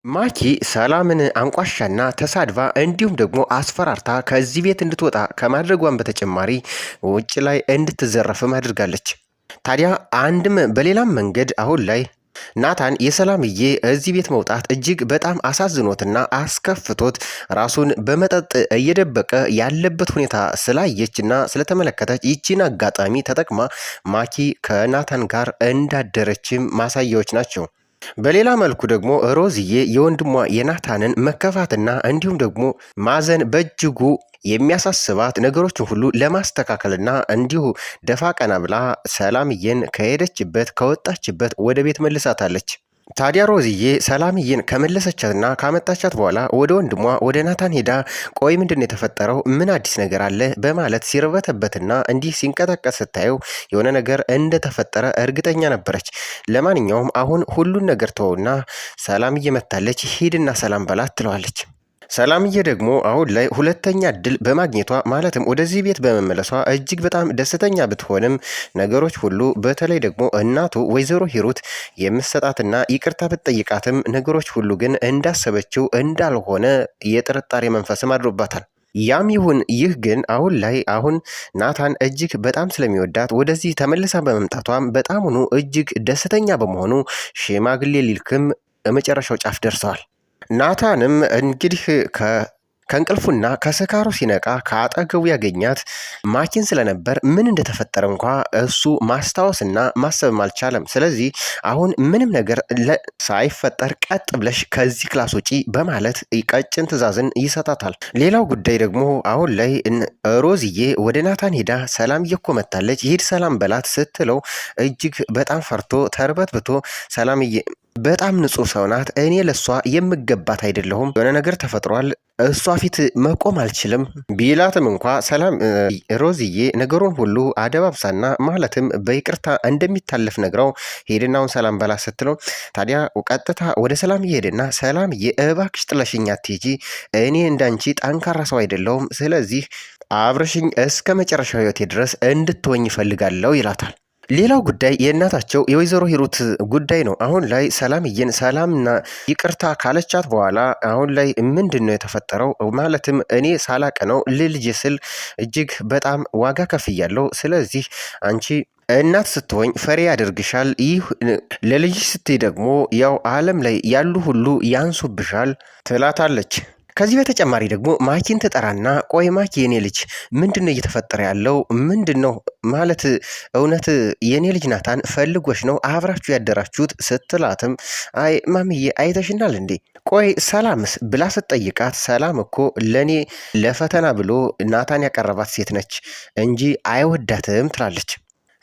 ማኪ ሰላምን አንቋሻና ተሳድባ እንዲሁም ደግሞ አስፈራርታ ከዚህ ቤት እንድትወጣ ከማድረጓን በተጨማሪ ውጭ ላይ እንድትዘረፍም አድርጋለች። ታዲያ አንድም በሌላም መንገድ አሁን ላይ ናታን የሰላምዬ እዚህ ቤት መውጣት እጅግ በጣም አሳዝኖትና አስከፍቶት ራሱን በመጠጥ እየደበቀ ያለበት ሁኔታ ስላየችና ስለተመለከተች ይቺን አጋጣሚ ተጠቅማ ማኪ ከናታን ጋር እንዳደረችም ማሳያዎች ናቸው። በሌላ መልኩ ደግሞ ሮዝዬ የወንድሟ የናታንን መከፋትና እንዲሁም ደግሞ ማዘን በእጅጉ የሚያሳስባት ነገሮችን ሁሉ ለማስተካከልና እንዲሁ ደፋ ቀና ብላ ሰላምዬን ከሄደችበት ከወጣችበት ወደ ቤት መልሳታለች። ታዲያ ሮዝዬ ሰላምዬን ከመለሰቻትና ካመጣቻት በኋላ ወደ ወንድሟ ወደ ናታን ሄዳ ቆይ ምንድን የተፈጠረው ምን አዲስ ነገር አለ በማለት ሲርበተበትና እንዲህ ሲንቀጠቀጥ ስታየው የሆነ ነገር እንደተፈጠረ እርግጠኛ ነበረች። ለማንኛውም አሁን ሁሉን ነገር ተወውና ሰላምዬ መታለች፣ ሂድና ሰላም በላት ትለዋለች። ሰላምዬ ደግሞ አሁን ላይ ሁለተኛ እድል በማግኘቷ ማለትም ወደዚህ ቤት በመመለሷ እጅግ በጣም ደስተኛ ብትሆንም ነገሮች ሁሉ በተለይ ደግሞ እናቱ ወይዘሮ ሂሩት የምትሰጣትና ይቅርታ ብትጠይቃትም ነገሮች ሁሉ ግን እንዳሰበችው እንዳልሆነ የጥርጣሬ መንፈስም አድሮባታል። ያም ይሁን ይህ ግን አሁን ናታን እጅግ በጣም ስለሚወዳት ወደዚህ ተመልሳ በመምጣቷም በጣሙኑ እጅግ ደስተኛ በመሆኑ ሽማግሌ ሊልክም መጨረሻው ጫፍ ደርሰዋል። ናታንም እንግዲህ ከእንቅልፉና ከስካሩ ሲነቃ ከአጠገቡ ያገኛት ማኪን ስለነበር ምን እንደተፈጠረ እንኳ እሱ ማስታወስና ማሰብም አልቻለም። ስለዚህ አሁን ምንም ነገር ሳይፈጠር ቀጥ ብለሽ ከዚህ ክላስ ውጪ በማለት ቀጭን ትዕዛዝን ይሰጣታል። ሌላው ጉዳይ ደግሞ አሁን ላይ ሮዝዬ ወደ ናታን ሄዳ ሰላምዬ እኮ መታለች፣ ሂድ ሰላም በላት ስትለው እጅግ በጣም ፈርቶ ተርበትብቶ ሰላምዬ በጣም ንጹህ ሰው ናት፣ እኔ ለሷ የምገባት አይደለሁም፣ የሆነ ነገር ተፈጥሯል፣ እሷ ፊት መቆም አልችልም ቢላትም እንኳ ሰላም ሮዝዬ ነገሩን ሁሉ አደባብሳና ማለትም በይቅርታ እንደሚታለፍ ነግረው ሄድናውን ሰላም በላ ስትለው ታዲያ ቀጥታ ወደ ሰላምዬ ሄድና ሰላምዬ እባክሽ ጥለሽኝ አትሂጂ፣ እኔ እንዳንቺ ጠንካራ ሰው አይደለሁም፣ ስለዚህ አብረሽኝ እስከ መጨረሻው ህይወቴ ድረስ እንድትወኝ ይፈልጋለሁ ይላታል። ሌላው ጉዳይ የእናታቸው የወይዘሮ ሂሩት ጉዳይ ነው። አሁን ላይ ሰላምዬን ሰላምና ይቅርታ ካለቻት በኋላ አሁን ላይ ምንድን ነው የተፈጠረው? ማለትም እኔ ሳላቅ ነው ለልጄ ስል እጅግ በጣም ዋጋ ከፍያለሁ። ስለዚህ አንቺ እናት ስትሆኝ ፈሪ ያደርግሻል። ይህ ለልጅ ስትይ ደግሞ ያው ዓለም ላይ ያሉ ሁሉ ያንሱብሻል ትላታለች። ከዚህ በተጨማሪ ደግሞ ማኪን ትጠራና ቆይ ማኪ የኔ ልጅ ምንድነው እየተፈጠረ ያለው? ምንድነው ማለት እውነት የኔ ልጅ ናታን ፈልጎሽ ነው አብራችሁ ያደራችሁት? ስትላትም አይ ማሚዬ አይተሽናል እንዴ? ቆይ ሰላምስ ብላ ስትጠይቃት ሰላም እኮ ለኔ ለፈተና ብሎ ናታን ያቀረባት ሴት ነች እንጂ አይወዳትም ትላለች።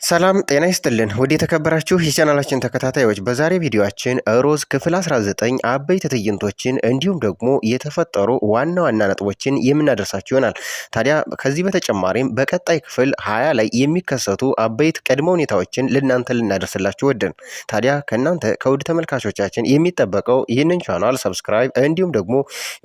ሰላም ጤና ይስጥልን ወደ የተከበራችሁ የቻናላችን ተከታታዮች፣ በዛሬ ቪዲዮአችን ሮዝ ክፍል 19 አበይት ትዕይንቶችን እንዲሁም ደግሞ የተፈጠሩ ዋና ዋና ነጥቦችን የምናደርሳችሁ ይሆናል። ታዲያ ከዚህ በተጨማሪም በቀጣይ ክፍል 20 ላይ የሚከሰቱ አበይት ቅድመ ሁኔታዎችን ለእናንተ ልናደርስላችሁ ወደን። ታዲያ ከእናንተ ከውድ ተመልካቾቻችን የሚጠበቀው ይህንን ቻናል ሰብስክራይብ እንዲሁም ደግሞ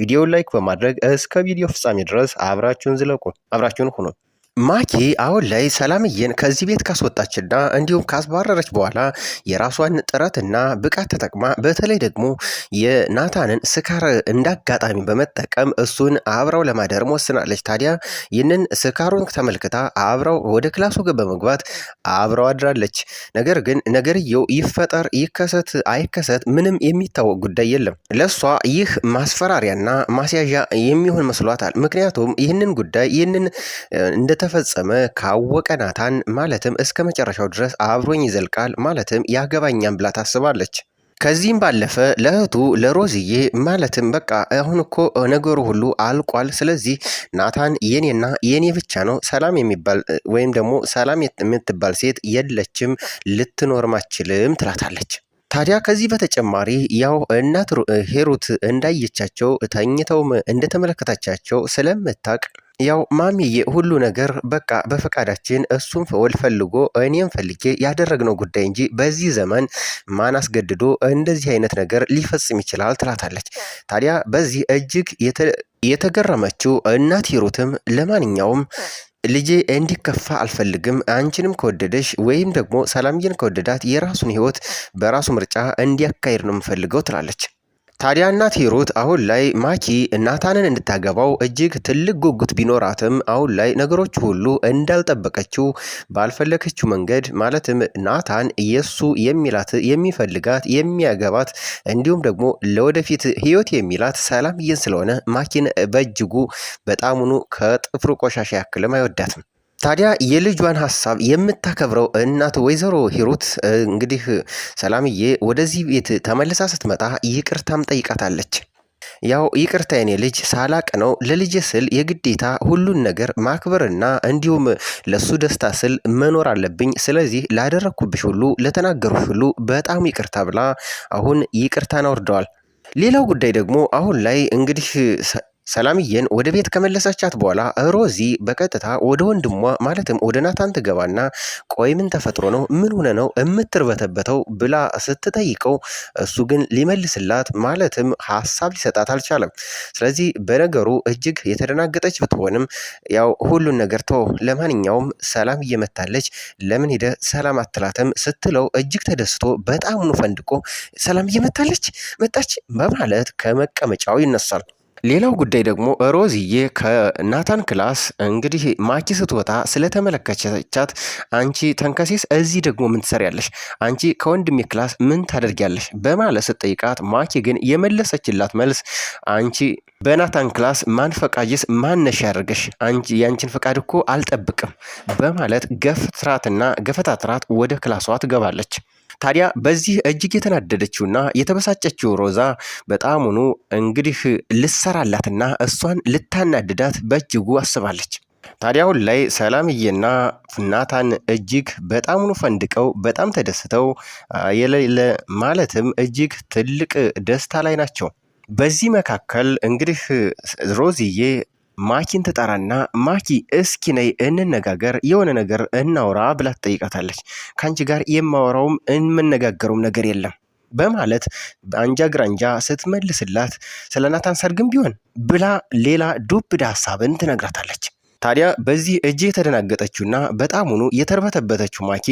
ቪዲዮውን ላይክ በማድረግ እስከ ቪዲዮ ፍጻሜ ድረስ አብራችሁን ሁኑ። ማኪ አሁን ላይ ሰላምዬን ከዚህ ቤት ካስወጣችና እንዲሁም ካስባረረች በኋላ የራሷን ጥረትና ብቃት ተጠቅማ በተለይ ደግሞ የናታንን ስካር እንዳጋጣሚ በመጠቀም እሱን አብረው ለማደር ወስናለች። ታዲያ ይህንን ስካሩን ተመልክታ አብረው ወደ ክላሱ በመግባት አብረው አድራለች። ነገር ግን ነገርየው ይፈጠር ይከሰት አይከሰት ምንም የሚታወቅ ጉዳይ የለም። ለሷ ይህ ማስፈራሪያና ማስያዣ የሚሆን መስሏታል። ምክንያቱም ይህንን ጉዳይ ተፈጸመ ካወቀ ናታን ማለትም እስከ መጨረሻው ድረስ አብሮኝ ይዘልቃል ማለትም ያገባኛም ብላ ታስባለች። ከዚህም ባለፈ ለእህቱ ለሮዝዬ ማለትም በቃ አሁን እኮ ነገሩ ሁሉ አልቋል፣ ስለዚህ ናታን የኔና የኔ ብቻ ነው፣ ሰላም የሚባል ወይም ደግሞ ሰላም የምትባል ሴት የለችም፣ ልትኖርም አትችልም ትላታለች። ታዲያ ከዚህ በተጨማሪ ያው እናት ሂሩት እንዳየቻቸው ተኝተውም እንደተመለከታቻቸው ስለምታቅ ያው ማሚዬ ሁሉ ነገር በቃ በፈቃዳችን እሱም ፈልጎ እኔም ፈልጌ ያደረግነው ጉዳይ እንጂ በዚህ ዘመን ማን አስገድዶ እንደዚህ አይነት ነገር ሊፈጽም ይችላል ትላታለች። ታዲያ በዚህ እጅግ የተገረመችው እናት ሂሩትም ለማንኛውም ልጄ እንዲከፋ አልፈልግም፣ አንቺንም ከወደደሽ ወይም ደግሞ ሰላምዬን ከወደዳት የራሱን ህይወት በራሱ ምርጫ እንዲያካሄድ ነው የምፈልገው ትላለች። ታዲያ እናት ሂሩት አሁን ላይ ማኪ ናታንን እንድታገባው እጅግ ትልቅ ጉጉት ቢኖራትም አሁን ላይ ነገሮች ሁሉ እንዳልጠበቀችው ባልፈለገችው መንገድ ማለትም ናታን የሱ የሚላት የሚፈልጋት የሚያገባት እንዲሁም ደግሞ ለወደፊት ህይወት የሚላት ሰላምዬን ስለሆነ ማኪን በእጅጉ በጣሙኑ ከጥፍሩ ቆሻሻ ያክልም አይወዳትም። ታዲያ የልጇን ሀሳብ የምታከብረው እናት ወይዘሮ ሂሩት እንግዲህ ሰላምዬ ወደዚህ ቤት ተመልሳ ስትመጣ ይቅርታም ጠይቃታለች። ያው ይቅርታ የኔ ልጅ ሳላቅ ነው ለልጅ ስል የግዴታ ሁሉን ነገር ማክበርና እንዲሁም ለሱ ደስታ ስል መኖር አለብኝ። ስለዚህ ላደረግኩብሽ ሁሉ ለተናገሩሽ ሁሉ በጣም ይቅርታ ብላ አሁን ይቅርታን አውርደዋል። ሌላው ጉዳይ ደግሞ አሁን ላይ እንግዲህ ሰላምዬን ወደ ቤት ከመለሰቻት በኋላ ሮዚ በቀጥታ ወደ ወንድሟ ማለትም ወደ ናታን ትገባና ቆይ ምን ተፈጥሮ ነው ምን ሆነ ነው የምትርበተበተው ብላ ስትጠይቀው እሱ ግን ሊመልስላት ማለትም ሀሳብ ሊሰጣት አልቻለም። ስለዚህ በነገሩ እጅግ የተደናገጠች ብትሆንም ያው ሁሉን ነገር ተው፣ ለማንኛውም ሰላም እየመታለች ለምን ሄደ ሰላም አትላትም ስትለው እጅግ ተደስቶ በጣም ፈንድቆ ሰላም እየመታለች መጣች በማለት ከመቀመጫው ይነሳል። ሌላው ጉዳይ ደግሞ ሮዚዬ ከናታን ክላስ እንግዲህ ማኪ ስትወጣ ስለተመለከተቻት አንቺ ተንከሴስ እዚህ ደግሞ ምን ትሰሪያለሽ? አንቺ ከወንድሜ ክላስ ምን ታደርጊያለሽ? በማለት ስትጠይቃት ማኪ ግን የመለሰችላት መልስ አንቺ በናታን ክላስ ማን ፈቃጅስ ማነሽ ያደርገሽ? አንቺ ያንቺን ፈቃድ እኮ አልጠብቅም በማለት ገፈታትራት ወደ ክላሷ ትገባለች። ታዲያ በዚህ እጅግ የተናደደችውና የተበሳጨችው ሮዛ በጣሙኑ እንግዲህ ልሰራላትና እሷን ልታናድዳት በእጅጉ አስባለች። ታዲያ አሁን ላይ ሰላምዬና ናታን እጅግ በጣሙኑ ፈንድቀው በጣም ተደስተው የሌለ ማለትም እጅግ ትልቅ ደስታ ላይ ናቸው። በዚህ መካከል እንግዲህ ሮዚዬ ማኪን ትጠራና ማኪ እስኪ ነይ እንነጋገር፣ የሆነ ነገር እናውራ ብላ ትጠይቃታለች። ከአንቺ ጋር የማወራውም የምነጋገሩም ነገር የለም በማለት አንጃ ግራንጃ ስትመልስላት ስለ ናታን ሰርግም ቢሆን ብላ ሌላ ዱብዳ ሀሳብን ትነግራታለች። ታዲያ በዚህ እጅ የተደናገጠችውና በጣሙኑ የተርበተበተችው ማኪ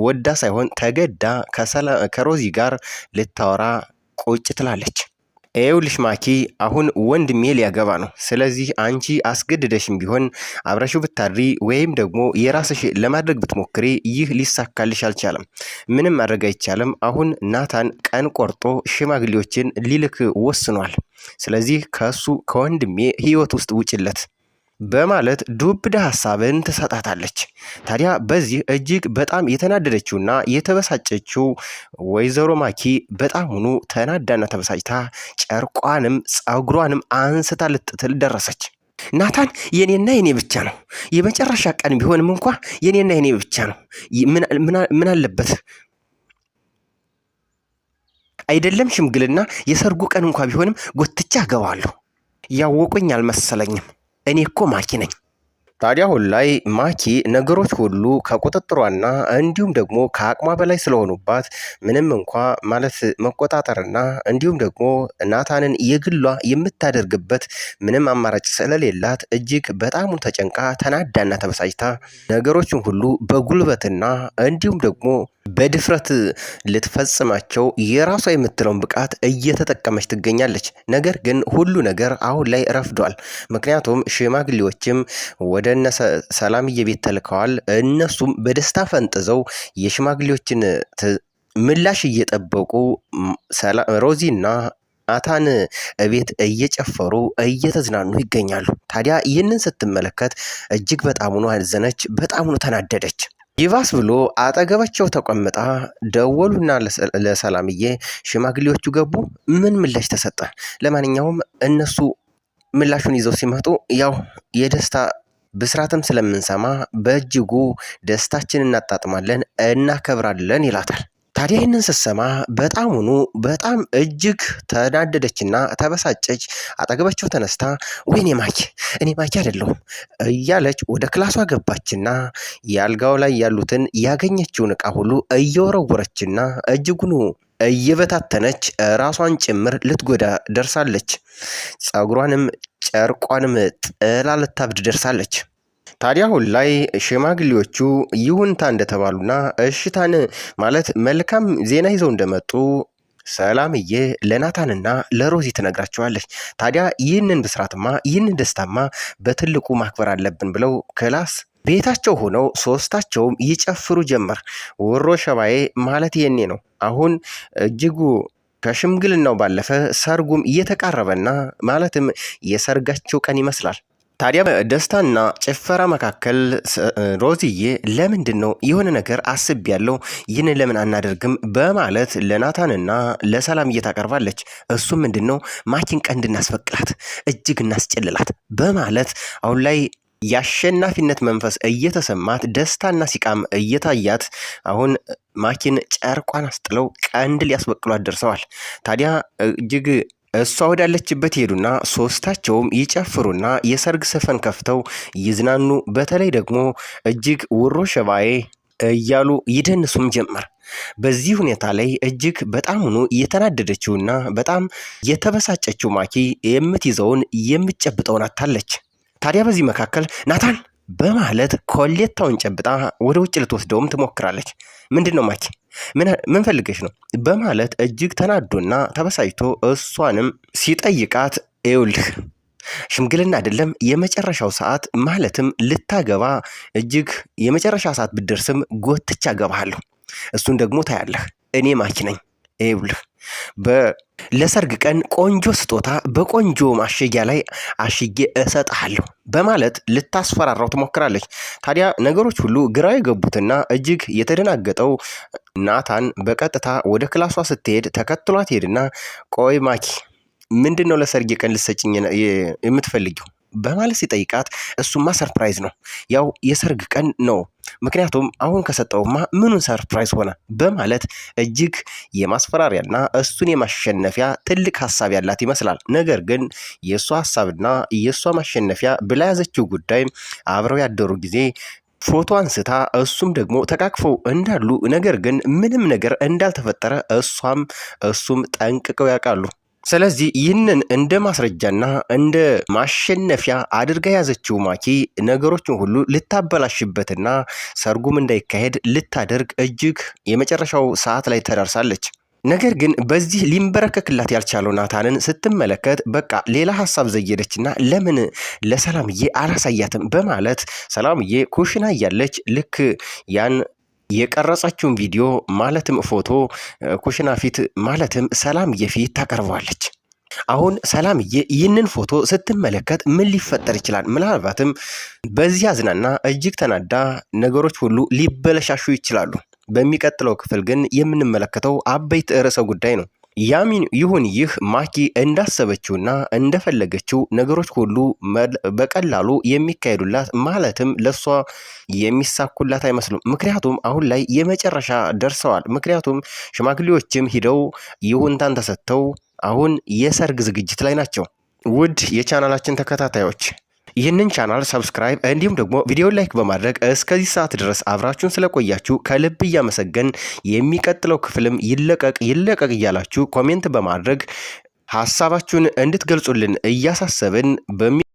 ወዳ ሳይሆን ተገዳ ከሮዚ ጋር ልታወራ ቁጭ ትላለች። ይኸውልሽ ማኪ አሁን ወንድሜ ሊያገባ ነው። ስለዚህ አንቺ አስገድደሽም ቢሆን አብረሽው ብታድሪ ወይም ደግሞ የራስሽ ለማድረግ ብትሞክሪ ይህ ሊሳካልሽ አልቻለም። ምንም ማድረግ አይቻልም። አሁን ናታን ቀን ቆርጦ ሽማግሌዎችን ሊልክ ወስኗል። ስለዚህ ከወንድሜ ህይወት ውስጥ ውጭለት በማለት ዱብዳ ሀሳብን ትሰጣታለች። ታዲያ በዚህ እጅግ በጣም የተናደደችውና የተበሳጨችው ወይዘሮ ማኪ በጣሙኑ ተናዳና ተበሳጭታ ጨርቋንም ፀጉሯንም አንስታ ልጥትል ደረሰች። ናታን የኔና የኔ ብቻ ነው። የመጨረሻ ቀን ቢሆንም እንኳ የኔና የኔ ብቻ ነው። ምን አለበት አይደለም ሽምግልና የሰርጉ ቀን እንኳ ቢሆንም ጎትቻ አገባዋለሁ። ያወቁኝ አልመሰለኝም። እኔ እኮ ማኪ ነኝ። ታዲያ አሁን ላይ ማኪ ነገሮች ሁሉ ከቁጥጥሯና እንዲሁም ደግሞ ከአቅሟ በላይ ስለሆኑባት ምንም እንኳ ማለት መቆጣጠርና እንዲሁም ደግሞ ናታንን የግሏ የምታደርግበት ምንም አማራጭ ስለሌላት እጅግ በጣም ተጨንቃ ተናዳና ተበሳጭታ ነገሮችን ሁሉ በጉልበትና እንዲሁም ደግሞ በድፍረት ልትፈጽማቸው የራሷ የምትለውን ብቃት እየተጠቀመች ትገኛለች። ነገር ግን ሁሉ ነገር አሁን ላይ ረፍዷል። ምክንያቱም ሽማግሌዎችም ወደ እነ ሰላምዬ ቤት ተልከዋል። እነሱም በደስታ ፈንጥዘው የሽማግሌዎችን ምላሽ እየጠበቁ ሮዚና ናታን ቤት እየጨፈሩ እየተዝናኑ ይገኛሉ። ታዲያ ይህንን ስትመለከት እጅግ በጣሙኑ አዘነች፣ በጣሙኑ ተናደደች። ይባስ ብሎ አጠገባቸው ተቀምጣ ደወሉና ለሰላምዬ ሽማግሌዎቹ ገቡ። ምን ምላሽ ተሰጠ? ለማንኛውም እነሱ ምላሹን ይዘው ሲመጡ ያው የደስታ ብስራትም ስለምንሰማ በእጅጉ ደስታችንን እናጣጥማለን፣ እናከብራለን ይላታል። ታዲያ ይህንን ስትሰማ በጣም እጅግ ተናደደችና ተበሳጨች። አጠገባቸው ተነስታ ወይኔ ማኪ እኔ ማኪ አይደለሁም እያለች ወደ ክላሷ ገባችና የአልጋው ላይ ያሉትን ያገኘችውን ዕቃ ሁሉ እየወረወረችና እጅጉኑ እየበታተነች ራሷን ጭምር ልትጎዳ ደርሳለች። ፀጉሯንም ጨርቋንም ጥላ ልታብድ ደርሳለች። ታዲያ አሁን ላይ ሽማግሌዎቹ ይሁንታ እንደተባሉና እሽታን ማለት መልካም ዜና ይዘው እንደመጡ ሰላምዬ ለናታንና ለሮዚ ትነግራቸዋለች። ታዲያ ይህንን ብስራትማ ይህንን ደስታማ በትልቁ ማክበር አለብን ብለው ክላስ ቤታቸው ሆነው ሶስታቸውም ይጨፍሩ ጀመር። ወሮ ሸባዬ ማለት የኔ ነው። አሁን እጅጉ ከሽምግልናው ባለፈ ሰርጉም እየተቃረበና ማለትም የሰርጋቸው ቀን ይመስላል። ታዲያ በደስታና ጭፈራ መካከል ሮዚዬ ለምንድን ነው የሆነ ነገር አስቤያለሁ፣ ይህንን ለምን አናደርግም በማለት ለናታንና ለሰላም እየታቀርባለች። እሱም ምንድን ነው ማኪን ቀንድ እናስፈቅላት፣ እጅግ እናስጨልላት በማለት አሁን ላይ የአሸናፊነት መንፈስ እየተሰማት ደስታና ሲቃም እየታያት አሁን ማኪን ጨርቋን አስጥለው ቀንድ ሊያስበቅሏት ደርሰዋል። ታዲያ እጅግ እሷ ወዳለችበት ሄዱና ሶስታቸውም ይጨፍሩና የሰርግ ዘፈን ከፍተው ይዝናኑ። በተለይ ደግሞ እጅግ ውሮ ሸባዬ እያሉ ይደንሱም ጀመር። በዚህ ሁኔታ ላይ እጅግ በጣምኑ የተናደደችውና በጣም የተበሳጨችው ማኪ የምትይዘውን የምትጨብጠውን አታለች። ታዲያ በዚህ መካከል ናታን በማለት ኮሌታውን ጨብጣ ወደ ውጭ ልትወስደውም ትሞክራለች። ምንድን ነው ማኪ ምን ፈልገሽ ነው በማለት እጅግ ተናዶና ተበሳጭቶ እሷንም ሲጠይቃት ይኸውልህ ሽምግልና አይደለም የመጨረሻው ሰዓት ማለትም ልታገባ እጅግ የመጨረሻ ሰዓት ብትደርስም ጎትቻ አገባሃለሁ። እሱን ደግሞ ታያለህ። እኔ ማኪ ነኝ። ይኸውልህ ለሰርግ ቀን ቆንጆ ስጦታ በቆንጆ ማሸጊያ ላይ አሽጌ እሰጥሃለሁ በማለት ልታስፈራራው ትሞክራለች። ታዲያ ነገሮች ሁሉ ግራ የገቡትና እጅግ የተደናገጠው ናታን በቀጥታ ወደ ክላሷ ስትሄድ ተከትሏት ሄድና ቆይ ማኪ ምንድን ነው ለሰርግ ቀን ልትሰጭኝ የምትፈልጊው በማለት ሲጠይቃት እሱማ ሰርፕራይዝ ነው፣ ያው የሰርግ ቀን ነው፣ ምክንያቱም አሁን ከሰጠውማ ምኑን ሰርፕራይዝ ሆነ በማለት እጅግ የማስፈራሪያና እሱን የማሸነፊያ ትልቅ ሀሳብ ያላት ይመስላል። ነገር ግን የእሷ ሀሳብና የእሷ ማሸነፊያ ብላ ያዘችው ጉዳይ አብረው ያደሩ ጊዜ ፎቶ አንስታ እሱም ደግሞ ተቃቅፈው እንዳሉ ነገር ግን ምንም ነገር እንዳልተፈጠረ እሱም ጠንቅቀው ያውቃሉ። ስለዚህ ይህንን እንደ ማስረጃና እንደ ማሸነፊያ አድርጋ ያዘችው ማኪ ነገሮችን ሁሉ ልታበላሽበትና ሰርጉም እንዳይካሄድ ልታደርግ እጅግ የመጨረሻው ሰዓት ላይ ተደርሳለች። ነገር ግን በዚህ ሊንበረከክላት ያልቻለው ናታንን ስትመለከት በቃ ሌላ ሀሳብ ዘየደችና ለምን ለሰላምዬ አላሳያትም በማለት ሰላምዬ ኩሽና እያለች ልክ ያን የቀረጸችውን ቪዲዮ ማለትም ፎቶ ኩሽና ፊት ማለትም ሰላምዬ ፊት ታቀርባለች። አሁን ሰላምዬ ይህንን ፎቶ ስትመለከት ምን ሊፈጠር ይችላል? ምናልባትም በዚህ አዝናና እጅግ ተናዳ ነገሮች ሁሉ ሊበለሻሹ ይችላሉ። በሚቀጥለው ክፍል ግን የምንመለከተው አበይት ርዕሰ ጉዳይ ነው። ያም ይሁን ይህ ማኪ እንዳሰበችውና እንደፈለገችው ነገሮች ሁሉ በቀላሉ የሚካሄዱላት ማለትም ለሷ የሚሳኩላት አይመስሉም። ምክንያቱም አሁን ላይ የመጨረሻ ደርሰዋል። ምክንያቱም ሽማግሌዎችም ሂደው ይሁንታን ተሰጥተው አሁን የሰርግ ዝግጅት ላይ ናቸው። ውድ የቻናላችን ተከታታዮች ይህንን ቻናል ሰብስክራይብ እንዲሁም ደግሞ ቪዲዮ ላይክ በማድረግ እስከዚህ ሰዓት ድረስ አብራችሁን ስለቆያችሁ ከልብ እያመሰገን የሚቀጥለው ክፍልም ይለቀቅ እያላችሁ ኮሜንት በማድረግ ሀሳባችሁን እንድትገልጹልን እያሳሰብን